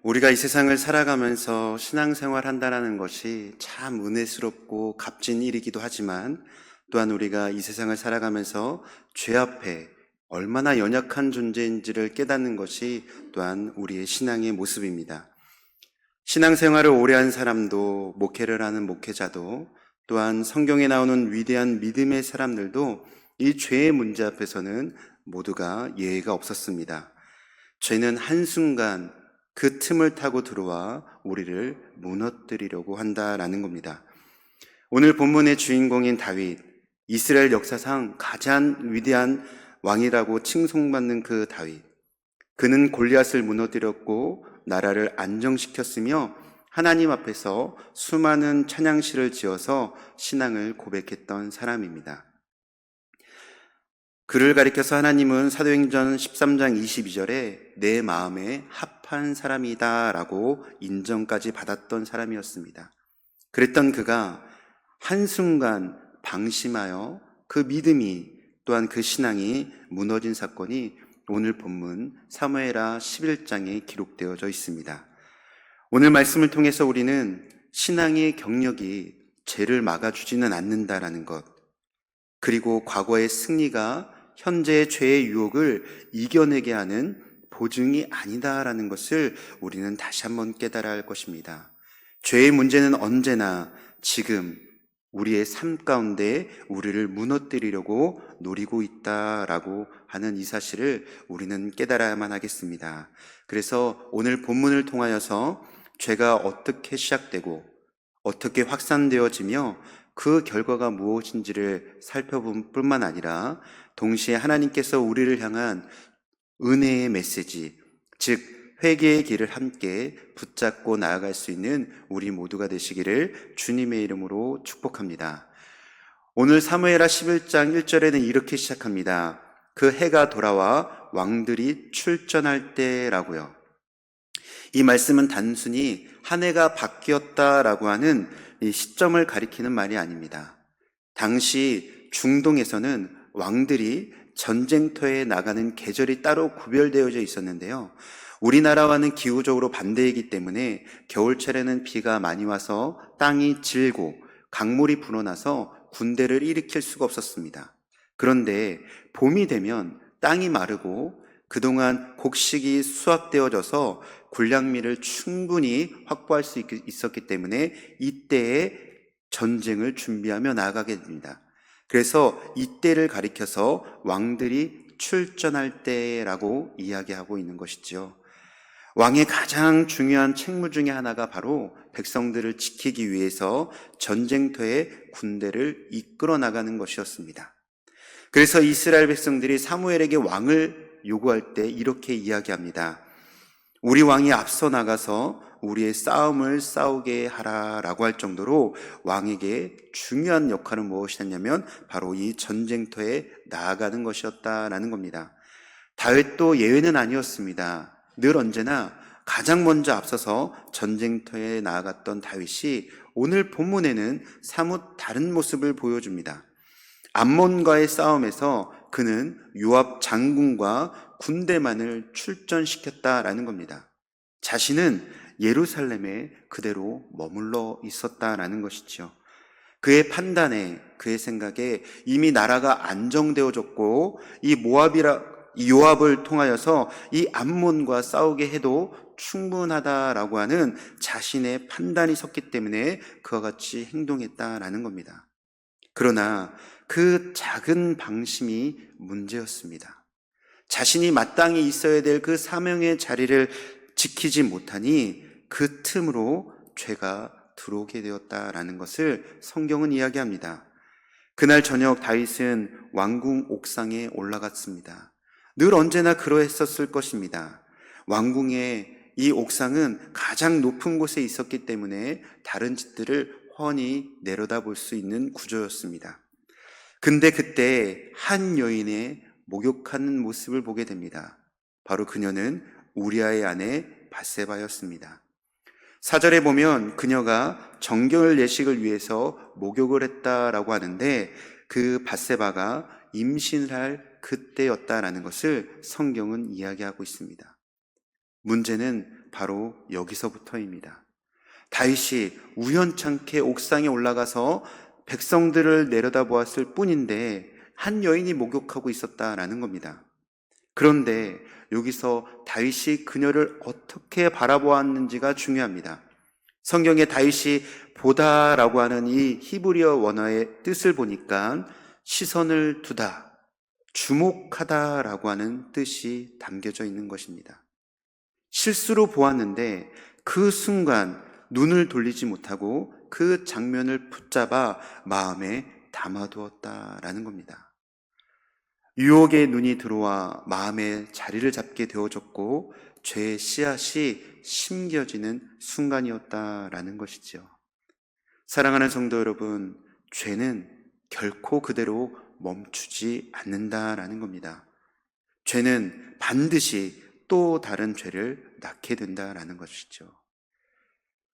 우리가 이 세상을 살아가면서 신앙생활 한다는 것이 참 은혜스럽고 값진 일이기도 하지만, 또한 우리가 이 세상을 살아가면서 죄 앞에 얼마나 연약한 존재인지를 깨닫는 것이 또한 우리의 신앙의 모습입니다. 신앙생활을 오래 한 사람도, 목회를 하는 목회자도, 또한 성경에 나오는 위대한 믿음의 사람들도 이 죄의 문제 앞에서는 모두가 예외가 없었습니다. 죄는 한순간 그 틈을 타고 들어와 우리를 무너뜨리려고 한다라는 겁니다. 오늘 본문의 주인공인 다윗, 이스라엘 역사상 가장 위대한 왕이라고 칭송받는 그 다윗, 그는 골리앗을 무너뜨렸고 나라를 안정시켰으며 하나님 앞에서 수많은 찬양시를 지어서 신앙을 고백했던 사람입니다. 그를 가리켜서 하나님은 사도행전 13장 22절에 내 마음에 합한 사람이다 라고 인정까지 받았던 사람이었습니다. 그랬던 그가 한순간 방심하여 그 믿음이, 또한 그 신앙이 무너진 사건이 오늘 본문 사무엘하 11장에 기록되어져 있습니다. 오늘 말씀을 통해서 우리는 신앙의 경력이 죄를 막아주지는 않는다라는 것, 그리고 과거의 승리가 현재의 죄의 유혹을 이겨내게 하는 보증이 아니다라는 것을 우리는 다시 한번 깨달아야 할 것입니다. 죄의 문제는 언제나 지금 우리의 삶 가운데 우리를 무너뜨리려고 노리고 있다라고 하는 이 사실을 우리는 깨달아야만 하겠습니다. 그래서 오늘 본문을 통하여서 죄가 어떻게 시작되고 어떻게 확산되어지며 그 결과가 무엇인지를 살펴볼 뿐만 아니라 동시에 하나님께서 우리를 향한 은혜의 메시지, 즉 회개의 길을 함께 붙잡고 나아갈 수 있는 우리 모두가 되시기를 주님의 이름으로 축복합니다. 오늘 사무엘하 11장 1절에는 이렇게 시작합니다. 그 해가 돌아와 왕들이 출전할 때라고요. 이 말씀은 단순히 한 해가 바뀌었다라고 하는 이 시점을 가리키는 말이 아닙니다. 당시 중동에서는 왕들이 전쟁터에 나가는 계절이 따로 구별되어져 있었는데요. 우리나라와는 기후적으로 반대이기 때문에 겨울철에는 비가 많이 와서 땅이 질고 강물이 불어나서 군대를 일으킬 수가 없었습니다. 그런데 봄이 되면 땅이 마르고 그동안 곡식이 수확되어져서 군량미를 충분히 확보할 수 있었기 때문에 이때에 전쟁을 준비하며 나아가게 됩니다. 그래서 이때를 가리켜서 왕들이 출전할 때라고 이야기하고 있는 것이죠. 왕의 가장 중요한 책무 중에 하나가 바로 백성들을 지키기 위해서 전쟁터에 군대를 이끌어 나가는 것이었습니다. 그래서 이스라엘 백성들이 사무엘에게 왕을 요구할 때 이렇게 이야기합니다. 우리 왕이 앞서 나가서 우리의 싸움을 싸우게 하라라고 할 정도로 왕에게 중요한 역할은 무엇이었냐면 바로 이 전쟁터에 나아가는 것이었다라는 겁니다. 다윗도 예외는 아니었습니다. 늘 언제나 가장 먼저 앞서서 전쟁터에 나아갔던 다윗이 오늘 본문에는 사뭇 다른 모습을 보여줍니다. 암몬과의 싸움에서 그는 요압 장군과 군대만을 출전시켰다라는 겁니다. 자신은 예루살렘에 그대로 머물러 있었다라는 것이죠. 그의 판단에, 그의 생각에 이미 나라가 안정되어졌고 이 요압을 통하여서 이 암몬과 싸우게 해도 충분하다라고 하는 자신의 판단이 섰기 때문에 그와 같이 행동했다라는 겁니다. 그러나 그 작은 방심이 문제였습니다. 자신이 마땅히 있어야 될 그 사명의 자리를 지키지 못하니 그 틈으로 죄가 들어오게 되었다라는 것을 성경은 이야기합니다. 그날 저녁 다윗은 왕궁 옥상에 올라갔습니다. 늘 언제나 그러했었을 것입니다. 왕궁의 이 옥상은 가장 높은 곳에 있었기 때문에 다른 집들을 훤히 내려다볼 수 있는 구조였습니다. 근데 그때 한 여인의 목욕하는 모습을 보게 됩니다. 바로 그녀는 우리아의 아내 밧세바였습니다. 4절에 보면 그녀가 정결 예식을 위해서 목욕을 했다라고 하는데 그 밧세바가 임신을 할 그때였다라는 것을 성경은 이야기하고 있습니다. 문제는 바로 여기서부터입니다. 다윗이 우연찮게 옥상에 올라가서 백성들을 내려다보았을 뿐인데 한 여인이 목욕하고 있었다라는 겁니다. 그런데 여기서 다윗이 그녀를 어떻게 바라보았는지가 중요합니다. 성경에 다윗이 보다라고 하는 이 히브리어 원어의 뜻을 보니까 시선을 두다, 주목하다라고 하는 뜻이 담겨져 있는 것입니다. 실수로 보았는데 그 순간 눈을 돌리지 못하고 그 장면을 붙잡아 마음에 담아두었다라는 겁니다. 유혹의 눈이 들어와 마음에 자리를 잡게 되어졌고 죄의 씨앗이 심겨지는 순간이었다라는 것이죠. 사랑하는 성도 여러분, 죄는 결코 그대로 멈추지 않는다라는 겁니다. 죄는 반드시 또 다른 죄를 낳게 된다라는 것이죠.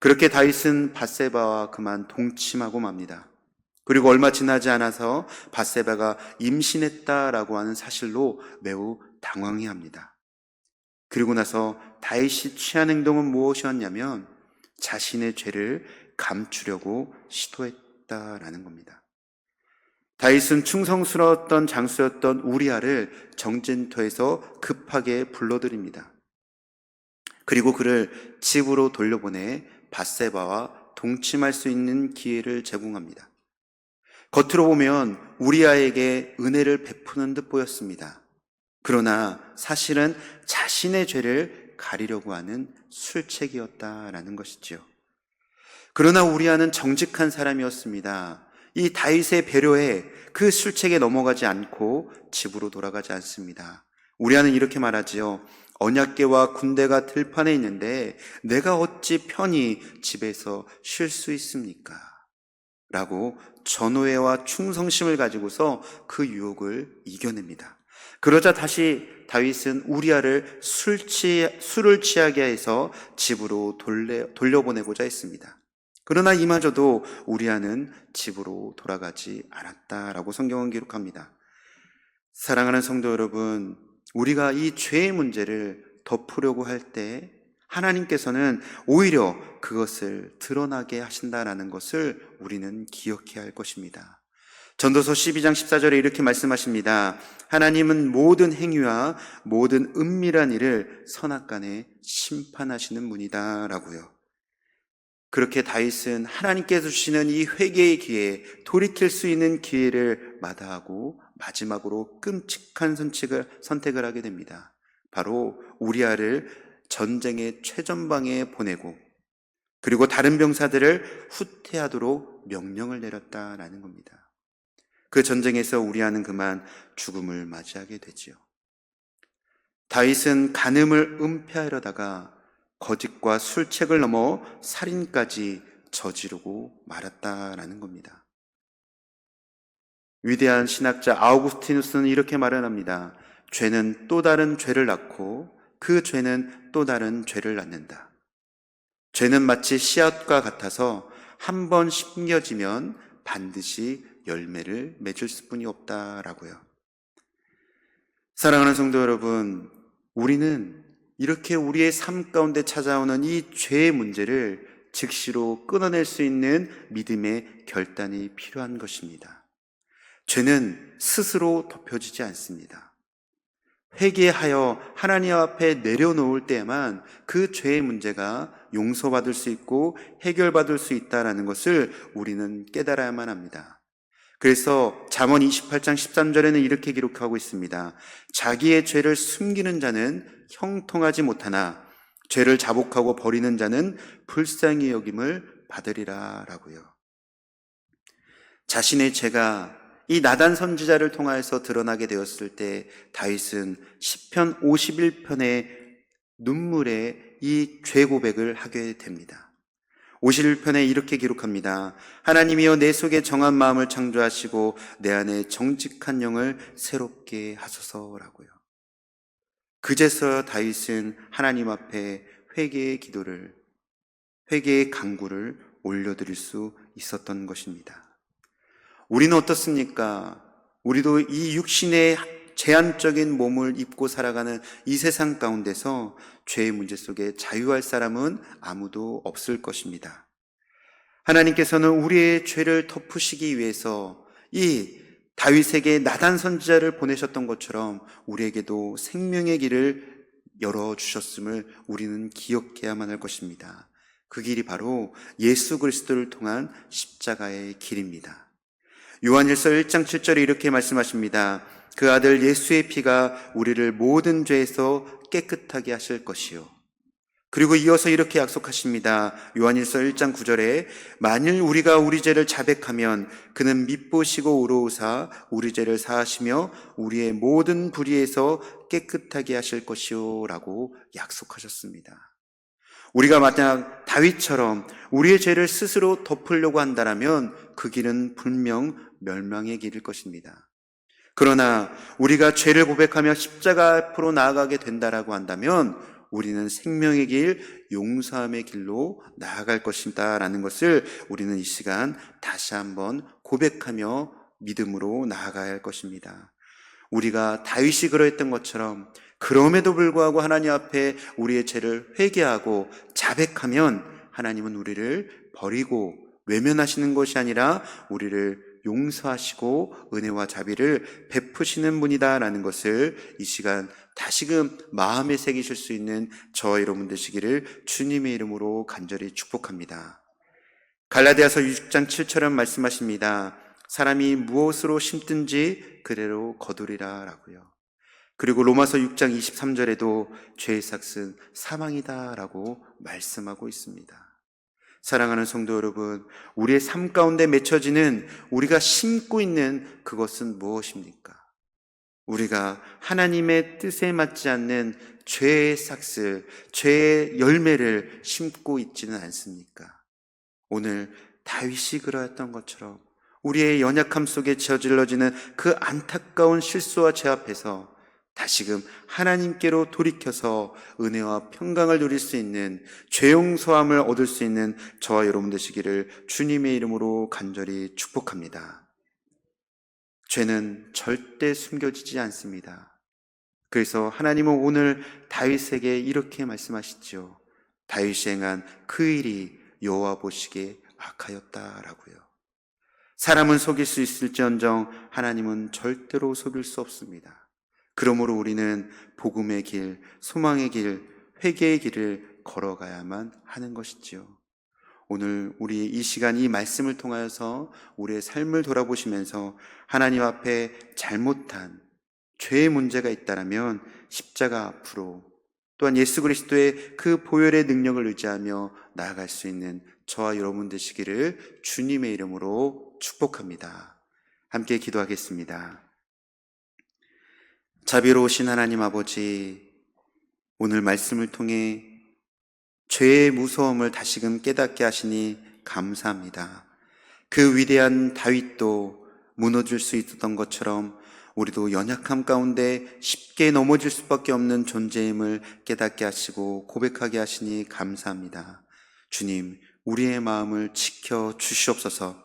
그렇게 다윗은 밧세바와 그만 동침하고 맙니다. 그리고 얼마 지나지 않아서 밧세바가 임신했다라고 하는 사실로 매우 당황해합니다. 그리고 나서 다윗이 취한 행동은 무엇이었냐면 자신의 죄를 감추려고 시도했다라는 겁니다. 다윗은 충성스러웠던 장수였던 우리아를 정진터에서 급하게 불러들입니다. 그리고 그를 집으로 돌려보내 밧세바와 동침할 수 있는 기회를 제공합니다. 겉으로 보면 우리아에게 은혜를 베푸는 듯 보였습니다. 그러나 사실은 자신의 죄를 가리려고 하는 술책이었다라는 것이지요. 그러나 우리아는 정직한 사람이었습니다. 이 다윗의 배려에 그 술책에 넘어가지 않고 집으로 돌아가지 않습니다. 우리아는 이렇게 말하지요. 언약궤와 군대가 들판에 있는데 내가 어찌 편히 집에서 쉴 수 있습니까? 라고 전우애와 충성심을 가지고서 그 유혹을 이겨냅니다. 그러자 다시 다윗은 우리아를 술을 취하게 해서 집으로 돌려보내고자 했습니다. 그러나 이마저도 우리아는 집으로 돌아가지 않았다라고 성경은 기록합니다. 사랑하는 성도 여러분, 우리가 이 죄의 문제를 덮으려고 할 때 하나님께서는 오히려 그것을 드러나게 하신다라는 것을 우리는 기억해야 할 것입니다. 전도서 12장 14절에 이렇게 말씀하십니다. 하나님은 모든 행위와 모든 은밀한 일을 선악간에 심판하시는 분이다 라고요. 그렇게 다윗은 하나님께서 주시는 이 회개의 기회, 돌이킬 수 있는 기회를 마다하고 마지막으로 끔찍한 선택을 하게 됩니다. 바로 우리아를 전쟁의 최전방에 보내고 그리고 다른 병사들을 후퇴하도록 명령을 내렸다라는 겁니다. 그 전쟁에서 우리아는 그만 죽음을 맞이하게 되지요. 다윗은 간음을 은폐하려다가 거짓과 술책을 넘어 살인까지 저지르고 말았다라는 겁니다. 위대한 신학자 아우구스티누스는 이렇게 말합니다. 죄는 또 다른 죄를 낳고 그 죄는 또 다른 죄를 낳는다. 죄는 마치 씨앗과 같아서 한 번 심겨지면 반드시 열매를 맺을 수뿐이 없다라고요. 사랑하는 성도 여러분, 우리는 이렇게 우리의 삶 가운데 찾아오는 이 죄의 문제를 즉시로 끊어낼 수 있는 믿음의 결단이 필요한 것입니다. 죄는 스스로 덮여지지 않습니다. 회개하여 하나님 앞에 내려놓을 때에만 그 죄의 문제가 용서받을 수 있고 해결받을 수 있다는 것을 우리는 깨달아야만 합니다. 그래서 잠언 28장 13절에는 이렇게 기록하고 있습니다. 자기의 죄를 숨기는 자는 형통하지 못하나 죄를 자복하고 버리는 자는 불쌍히 여김을 받으리라 라고요. 자신의 죄가 이 나단 선지자를 통하여서 드러나게 되었을 때 다윗은 시편 51편의 눈물의 이 죄 고백을 하게 됩니다. 51편에 이렇게 기록합니다. 하나님이여 내 속에 정한 마음을 창조하시고 내 안에 정직한 영을 새롭게 하소서라고요. 그제서야 다윗은 하나님 앞에 회개의 기도를 회개의 간구를 올려드릴 수 있었던 것입니다. 우리는 어떻습니까? 우리도 이 육신의 제한적인 몸을 입고 살아가는 이 세상 가운데서 죄의 문제 속에 자유할 사람은 아무도 없을 것입니다. 하나님께서는 우리의 죄를 덮으시기 위해서 이 다윗에게 나단 선지자를 보내셨던 것처럼 우리에게도 생명의 길을 열어주셨음을 우리는 기억해야만 할 것입니다. 그 길이 바로 예수 그리스도를 통한 십자가의 길입니다. 요한일서 1장 7절에 이렇게 말씀하십니다. 그 아들 예수의 피가 우리를 모든 죄에서 깨끗하게 하실 것이요. 그리고 이어서 이렇게 약속하십니다. 요한일서 1장 9절에 만일 우리가 우리 죄를 자백하면 그는 밉보시고 의로우사 우리 죄를 사하시며 우리의 모든 불의에서 깨끗하게 하실 것이요 라고 약속하셨습니다. 우리가 만약 다윗처럼 우리의 죄를 스스로 덮으려고 한다면 그 길은 분명 멸망의 길일 것입니다. 그러나 우리가 죄를 고백하며 십자가 앞으로 나아가게 된다라고 한다면 우리는 생명의 길, 용서함의 길로 나아갈 것이다 라는 것을 우리는 이 시간 다시 한번 고백하며 믿음으로 나아가야 할 것입니다. 우리가 다윗이 그러했던 것처럼 그럼에도 불구하고 하나님 앞에 우리의 죄를 회개하고 자백하면 하나님은 우리를 버리고 외면하시는 것이 아니라 우리를 용서하시고 은혜와 자비를 베푸시는 분이다라는 것을 이 시간 다시금 마음에 새기실 수 있는 저와 여러분 되시기를 주님의 이름으로 간절히 축복합니다. 갈라디아서 6장 7절은 말씀하십니다. 사람이 무엇으로 심든지 그대로 거두리라 라고요. 그리고 로마서 6장 23절에도 죄의 삭은 사망이다 라고 말씀하고 있습니다. 사랑하는 성도 여러분, 우리의 삶 가운데 맺혀지는 우리가 심고 있는 그것은 무엇입니까? 우리가 하나님의 뜻에 맞지 않는 죄의 삭슬, 죄의 열매를 심고 있지는 않습니까? 오늘 다윗이 그러했던 것처럼 우리의 연약함 속에 저질러지는 그 안타까운 실수와 죄 앞에서 다시금 하나님께로 돌이켜서 은혜와 평강을 누릴 수 있는 죄 용서함을 얻을 수 있는 저와 여러분 되시기를 주님의 이름으로 간절히 축복합니다. 죄는 절대 숨겨지지 않습니다. 그래서 하나님은 오늘 다윗에게 이렇게 말씀하시죠. 다윗이 행한 그 일이 여호와 보시기에 악하였다라고요. 사람은 속일 수 있을지언정 하나님은 절대로 속일 수 없습니다. 그러므로 우리는 복음의 길, 소망의 길, 회개의 길을 걸어가야만 하는 것이지요. 오늘 우리 이 시간 이 말씀을 통하여서 우리의 삶을 돌아보시면서 하나님 앞에 잘못한 죄의 문제가 있다면 십자가 앞으로 또한 예수 그리스도의 그 보혈의 능력을 의지하며 나아갈 수 있는 저와 여러분 되시기를 주님의 이름으로 축복합니다. 함께 기도하겠습니다. 자비로우신 하나님 아버지, 오늘 말씀을 통해 죄의 무서움을 다시금 깨닫게 하시니 감사합니다. 그 위대한 다윗도 무너질 수 있었던 것처럼 우리도 연약함 가운데 쉽게 넘어질 수밖에 없는 존재임을 깨닫게 하시고 고백하게 하시니 감사합니다. 주님, 우리의 마음을 지켜 주시옵소서.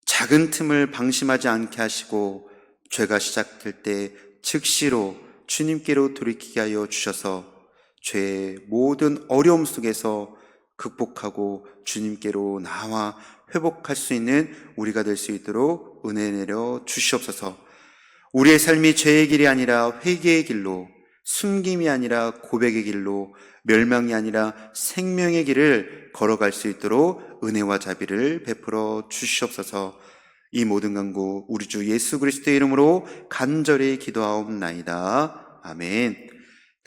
작은 틈을 방심하지 않게 하시고 죄가 시작될 때 즉시로 주님께로 돌이키게 하여 주셔서 죄의 모든 어려움 속에서 극복하고 주님께로 나와 회복할 수 있는 우리가 될 수 있도록 은혜 내려 주시옵소서. 우리의 삶이 죄의 길이 아니라 회개의 길로, 숨김이 아니라 고백의 길로, 멸망이 아니라 생명의 길을 걸어갈 수 있도록 은혜와 자비를 베풀어 주시옵소서. 이 모든 간구 우리 주 예수 그리스도의 이름으로 간절히 기도하옵나이다. 아멘.